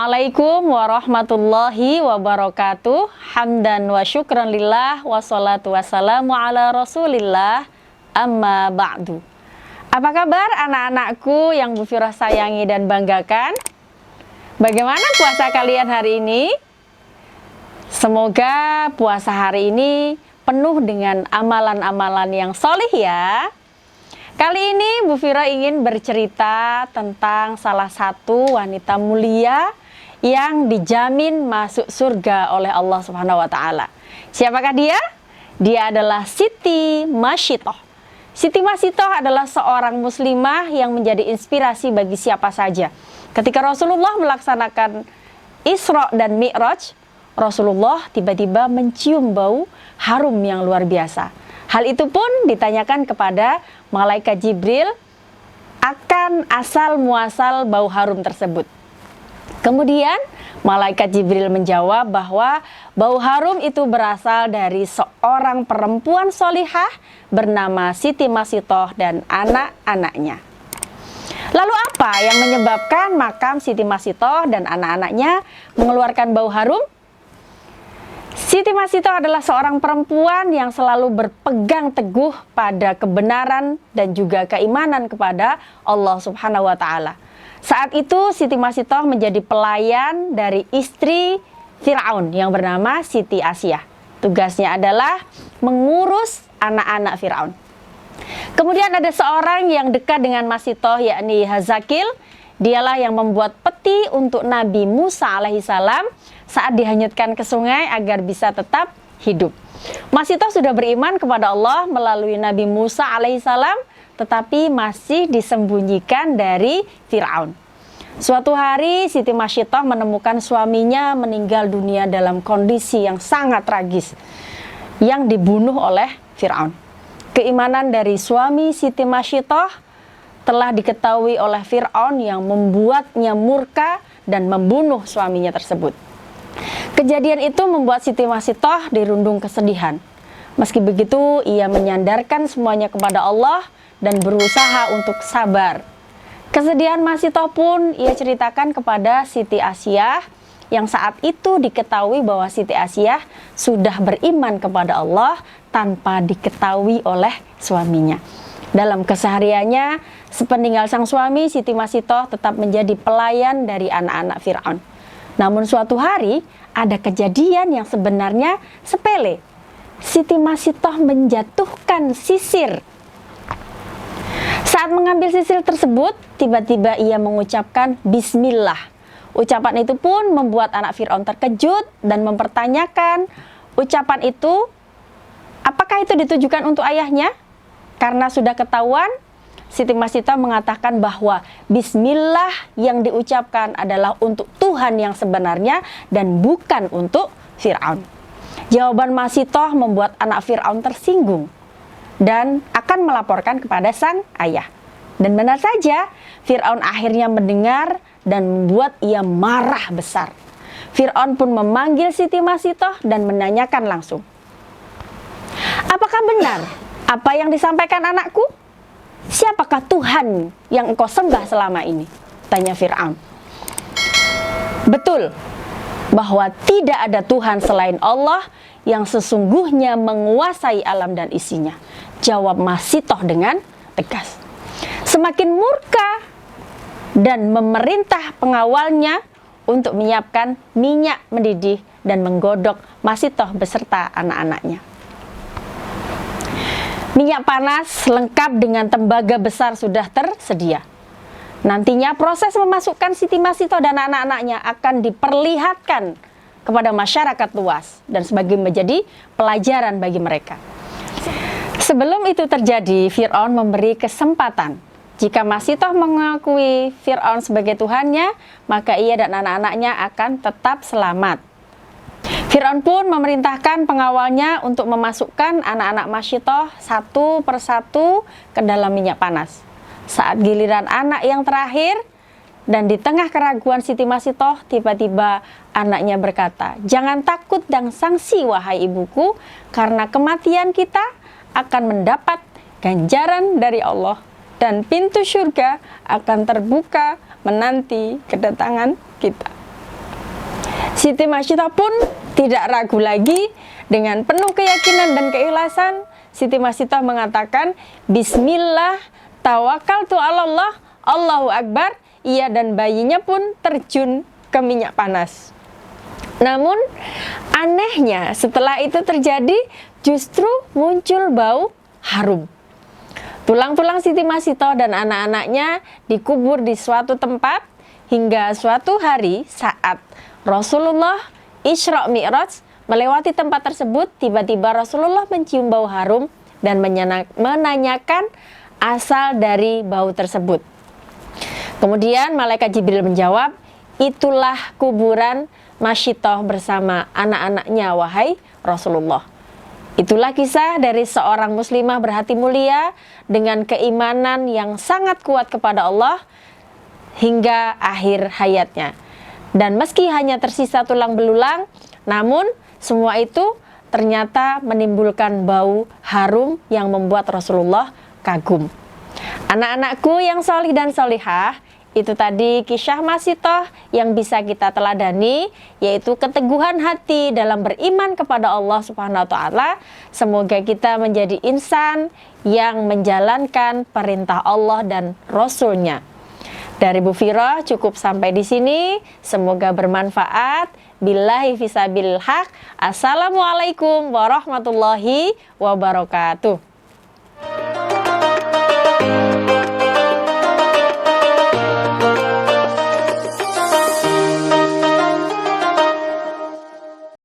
Assalamualaikum warahmatullahi wabarakatuh. Hamdan wa syukran lillah wassalatu wassalamu ala rasulillah, amma ba'du. Apa kabar anak-anakku yang Bu Firah sayangi dan banggakan? Bagaimana puasa kalian hari ini? Semoga puasa hari ini penuh dengan amalan-amalan yang solih ya. Kali ini Bu Firah ingin bercerita tentang salah satu wanita mulia yang dijamin masuk surga oleh Allah Subhanahu wa taala. Siapakah dia? Dia adalah Siti Masyiatoh. Siti Masyiatoh adalah seorang muslimah yang menjadi inspirasi bagi siapa saja. Ketika Rasulullah melaksanakan Isra dan Mi'raj, Rasulullah tiba-tiba mencium bau harum yang luar biasa. Hal itu pun ditanyakan kepada malaikat Jibril akan asal muasal bau harum tersebut. Kemudian malaikat Jibril menjawab bahwa bau harum itu berasal dari seorang perempuan solihah bernama Siti Masyiatoh dan anak-anaknya. Lalu apa yang menyebabkan makam Siti Masyiatoh dan anak-anaknya mengeluarkan bau harum? Siti Masyiatoh adalah seorang perempuan yang selalu berpegang teguh pada kebenaran dan juga keimanan kepada Allah Subhanahu wa taala. Saat itu Siti Masyiatoh menjadi pelayan dari istri Firaun yang bernama Siti Asyah. Tugasnya adalah mengurus anak-anak Firaun. Kemudian ada seorang yang dekat dengan Masyiatoh, yakni Hazakil. Dialah yang membuat peti untuk Nabi Musa alaihissalam saat dihanyutkan ke sungai agar bisa tetap hidup. Masyiatoh sudah beriman kepada Allah melalui Nabi Musa alaihissalam, tetapi masih disembunyikan dari Firaun. Suatu hari Siti Masyiatoh menemukan suaminya meninggal dunia dalam kondisi yang sangat tragis, yang dibunuh oleh Firaun. Keimanan dari suami Siti Masyiatoh telah diketahui oleh Firaun yang membuatnya murka dan membunuh suaminya tersebut. Kejadian itu membuat Siti Masyiatoh dirundung kesedihan. Meski begitu, ia menyandarkan semuanya kepada Allah dan berusaha untuk sabar. Kesedihan Masyiatoh pun ia ceritakan kepada Siti Asyah, yang saat itu diketahui bahwa Siti Asyah sudah beriman kepada Allah tanpa diketahui oleh suaminya. Dalam kesehariannya, sepeninggal sang suami, Siti Masyiatoh tetap menjadi pelayan dari anak-anak Firaun. Namun suatu hari, ada kejadian yang sebenarnya sepele. Siti Masyiatoh menjatuhkan sisir. Saat mengambil sisir tersebut, tiba-tiba ia mengucapkan Bismillah. Ucapan itu pun membuat anak Firaun terkejut dan mempertanyakan ucapan itu, apakah itu ditujukan untuk ayahnya? Karena sudah ketahuan, Siti Masyiatoh mengatakan bahwa Bismillah yang diucapkan adalah untuk Tuhan yang sebenarnya dan bukan untuk Firaun. Jawaban Masyiatoh membuat anak Firaun tersinggung dan akan melaporkan kepada sang ayah. Dan benar saja, Firaun akhirnya mendengar dan membuat ia marah besar. Firaun pun memanggil Siti Masyiatoh dan menanyakan langsung, apakah benar apa yang disampaikan anakku? Siapakah Tuhan yang engkau sembah selama ini? Tanya Firaun. Betul bahwa tidak ada Tuhan selain Allah yang sesungguhnya menguasai alam dan isinya, jawab Masyiatoh dengan tegas. Semakin murka dan memerintah pengawalnya untuk menyiapkan minyak mendidih dan menggodok Masyiatoh beserta anak-anaknya. Minyak panas lengkap dengan tembaga besar sudah tersedia. Nantinya proses memasukkan Siti Masyiatoh dan anak-anaknya akan diperlihatkan kepada masyarakat luas dan sebagai menjadi pelajaran bagi mereka. Sebelum itu terjadi, Firaun memberi kesempatan. Jika Masyiatoh mengakui Firaun sebagai Tuhannya, maka ia dan anak-anaknya akan tetap selamat. Firaun pun memerintahkan pengawalnya untuk memasukkan anak-anak Masyiatoh satu persatu ke dalam minyak panas. Saat giliran anak yang terakhir dan di tengah keraguan Siti Masyiatoh, tiba-tiba anaknya berkata, "Jangan takut dan sangsi wahai ibuku, karena kematian kita akan mendapat ganjaran dari Allah dan pintu surga akan terbuka menanti kedatangan kita." Siti Masyidah pun tidak ragu lagi, dengan penuh keyakinan dan keikhlasan Siti Masyidah mengatakan, Bismillah, tawakkaltu 'alallah, Allahu Akbar. Ia dan bayinya pun terjun ke minyak panas. Namun anehnya setelah itu terjadi justru muncul bau harum. Tulang-tulang Siti Masyidah dan anak-anaknya dikubur di suatu tempat hingga suatu hari saat Rasulullah Isra Mi'raj melewati tempat tersebut, tiba-tiba Rasulullah mencium bau harum dan menanyakan asal dari bau tersebut. Kemudian malaikat Jibril menjawab, itulah kuburan Masyidah bersama anak-anaknya, wahai Rasulullah. Itulah kisah dari seorang muslimah berhati mulia dengan keimanan yang sangat kuat kepada Allah hingga akhir hayatnya. Dan meski hanya tersisa tulang belulang, namun semua itu ternyata menimbulkan bau harum yang membuat Rasulullah kagum. Anak-anakku yang solih dan solihah, itu tadi kisah Masyidah yang bisa kita teladani, yaitu keteguhan hati dalam beriman kepada Allah Subhanahu wa Ta'ala. Semoga kita menjadi insan yang menjalankan perintah Allah dan Rasul-Nya. Dari Bu Vira cukup sampai di sini. Semoga bermanfaat. Billahi fisabilil haq. Assalamualaikum warahmatullahi wabarakatuh.